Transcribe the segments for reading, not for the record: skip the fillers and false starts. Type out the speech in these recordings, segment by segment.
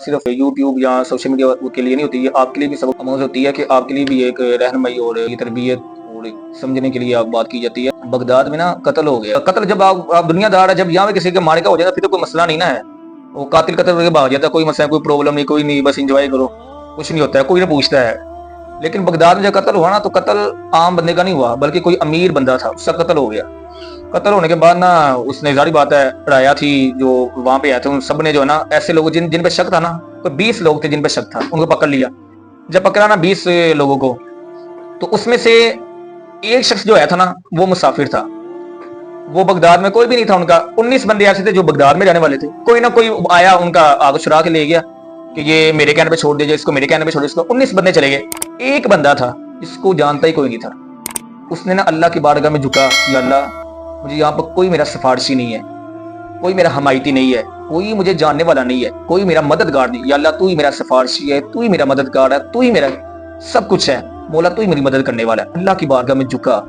صرف یوٹیوب یا social media کے لیے نہیں ہوتی، یہ آپ کے لیے بھی سبق آموز ہوتی ہے کہ آپ کے لیے بھی ایک رہنمائی اور یہ تربیت اور سمجھنے کے لیے آپ بات کی جاتی ہے۔ بغداد میں نا قتل ہو گیا، قتل جب آپ دنیا دار ہے، جب یہاں پہ کسی کا مارکا ہو جاتا ہے پھر تو کوئی مسئلہ نہیں نا ہے، وہ قاتل قتل کر کے بھاگ جاتا ہے، کوئی مسئلہ کوئی پرابلم نہیں، کوئی نہیں، بس انجوائے کرو، کچھ نہیں ہوتا ہے، کوئی نہ پوچھتا ہے۔ لیکن بغداد میں جب قتل ہوا نا تو قتل عام بندے کا نہیں ہوا، بلکہ کوئی امیر بندہ تھا، اس کا قتل ہو گیا۔ قتل ہونے کے بعد نا اس نے ظاہری بات ہے رعایا تھی جو وہاں پہ آئے تھے، ان سب نے جو ہے نا ایسے لوگ جن پہ شک تھا نا، کوئی 20 لوگ تھے جن پہ شک تھا، ان کو پکڑ لیا۔ جب پکڑا نا 20 لوگوں کو، تو اس میں سے ایک شخص جو آیا تھا نا وہ مسافر تھا، وہ بغداد میں کوئی بھی نہیں تھا ان کا۔ 19 بندے ایسے تھے جو بغداد میں رہنے والے تھے، کوئی نہ کوئی آیا ان کا آگ چرا کے لے گیا کہ یہ میرے کہنے پہ چھوڑ دیجیے اس کو، میرے کہنے پہ چھوڑ دیجیے اس کو۔ 19 بندے چلے گئے، ایک بندہ تھا جس کو جانتا ہی کوئی نہیں تھا، اس نے نا اللہ کی بارگاہ میں جھکا، یا اللہ مجھے یہاں پر کوئی میرا سفارشی نہیں ہے، کوئی میرا حمایتی نہیں ہے، کوئی مجھے جاننے والا نہیں ہے، کوئی میرا مددگار نہیں، یا اللہ تو ہی میرا سفارشی ہے، تو ہی میرا مددگار ہے، تو ہی میرا سب کچھ ہے، مولا تو ہی میری مدد کرنے والا ہے۔ اللہ کی بارگاہ میں جھکا،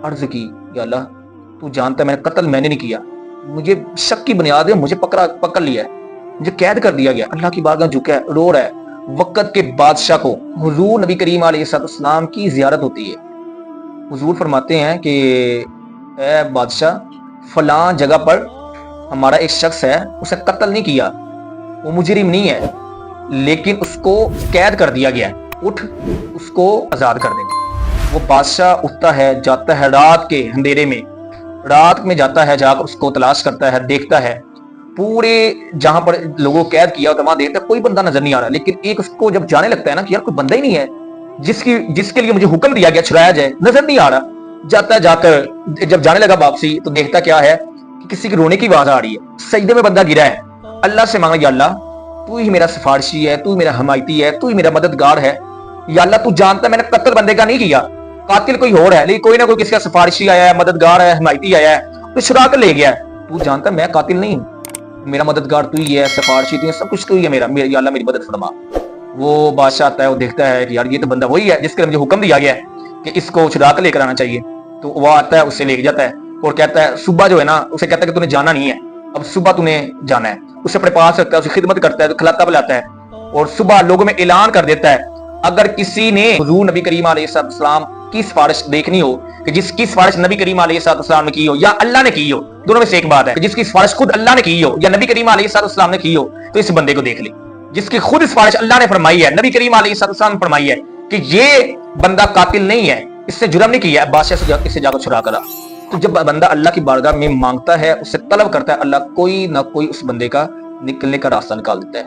عرض کی یا اللہ تو جانتا ہے میں نے قتل میں نے نہیں کیا، مجھے شک کی بنیاد ہے مجھے پکڑ لیا ہے، مجھے قید کر دیا گیا۔ اللہ کی بارگاہ جھکا ہے، رو رہا ہے۔ وقت کے بادشاہ کو حضور نبی کریم علیہ السلام کی زیارت ہوتی ہے، حضور فرماتے ہیں کہ اے بادشاہ فلاں جگہ پر ہمارا ایک شخص ہے، اسے قتل نہیں کیا، وہ مجرم نہیں ہے، لیکن اس کو قید کر دیا گیا ہے، اٹھ اس کو آزاد کر دیں۔ وہ بادشاہ اٹھتا ہے، جاتا ہے رات کے اندھیرے میں، رات میں جاتا ہے، جا کر اس کو تلاش کرتا ہے، دیکھتا ہے پورے جہاں پر لوگوں کو قید کیا ہوتا ہے وہاں دیکھتا ہے کوئی بندہ نظر نہیں آ رہا، لیکن ایک اس کو جب جانے لگتا ہے نا کہ یار کوئی بندہ ہی نہیں ہے جس کے لیے مجھے حکم دیا گیا چھڑایا جائے، نظر نہیں آ رہا۔ جاتا ہے، جا کر جب جانے لگا واپسی تو دیکھتا کیا ہے کہ کسی کی رونے کی آواز آ رہی ہے، سجدے میں بندہ گرا ہے، اللہ سے مانگا یا اللہ تو ہی میرا سفارشی ہے، تو ہی میرا حمایتی ہے، تو ہی میرا مددگار ہے، یا اللہ تو جانتا ہے میں نے قتل بندے کا نہیں کیا، قاتل کوئی اور ہے، لیکن کوئی نہ کوئی کسی کا سفارشی آیا ہے، مددگار ہے، حمایتی آیا ہے تو چھڑا کر لے گیا ہے، تو جانتا ہے میں قاتل نہیں ہوں، میرا مددگار تو ہی ہے، سفارشی تو ہے، سب کچھ تو ہی ہے میرا، یا اللہ میری مدد فرما۔ وہ بادشاہ آتا ہے، وہ دیکھتا ہے کہ یار یہ تو بندہ وہی ہے جس کے مجھے حکم دیا گیا ہے کہ اس کو چھڑا کر لے کر آنا چاہیے۔ تو وہ آتا ہے، اس سے لے جاتا ہے اور کہتا ہے صبح جو ہے نا اسے کہتا ہے کہ تو نے جانا نہیں ہے، اب صبح تو نے جانا ہے، اسے اپنے پاس رکھتا ہے، اسے خدمت کرتا ہے، کھلاتا پلاتا ہے، اور صبح لوگوں میں اعلان کر دیتا ہے اگر کسی نے حضور نبی کریم علیہ السلام کی سفارش دیکھنی ہو، کہ جس کی سفارش نبی کریم علیہ السلام نے کی ہو یا اللہ نے کی ہو، دونوں میں سے ایک بات ہے، جس کی سفارش خود اللہ نے کی ہو یا نبی کریم علیہ السلام نے کی ہو تو اس بندے کو دیکھ لے، جس کی خود سفارش اللہ نے فرمائی ہے، نبی کریم علیہ السلام نے فرمائی ہے کہ یہ بندہ قاتل نہیں ہے، اس سے جرم نہیں کیا ہے، بادشاہ سے جا کر چھڑا کرا۔ تو جب بندہ اللہ کی بارگاہ میں مانگتا ہے، اس سے طلب کرتا ہے، اللہ کوئی نہ کوئی اس بندے کا نکلنے کا راستہ نکال دیتا ہے۔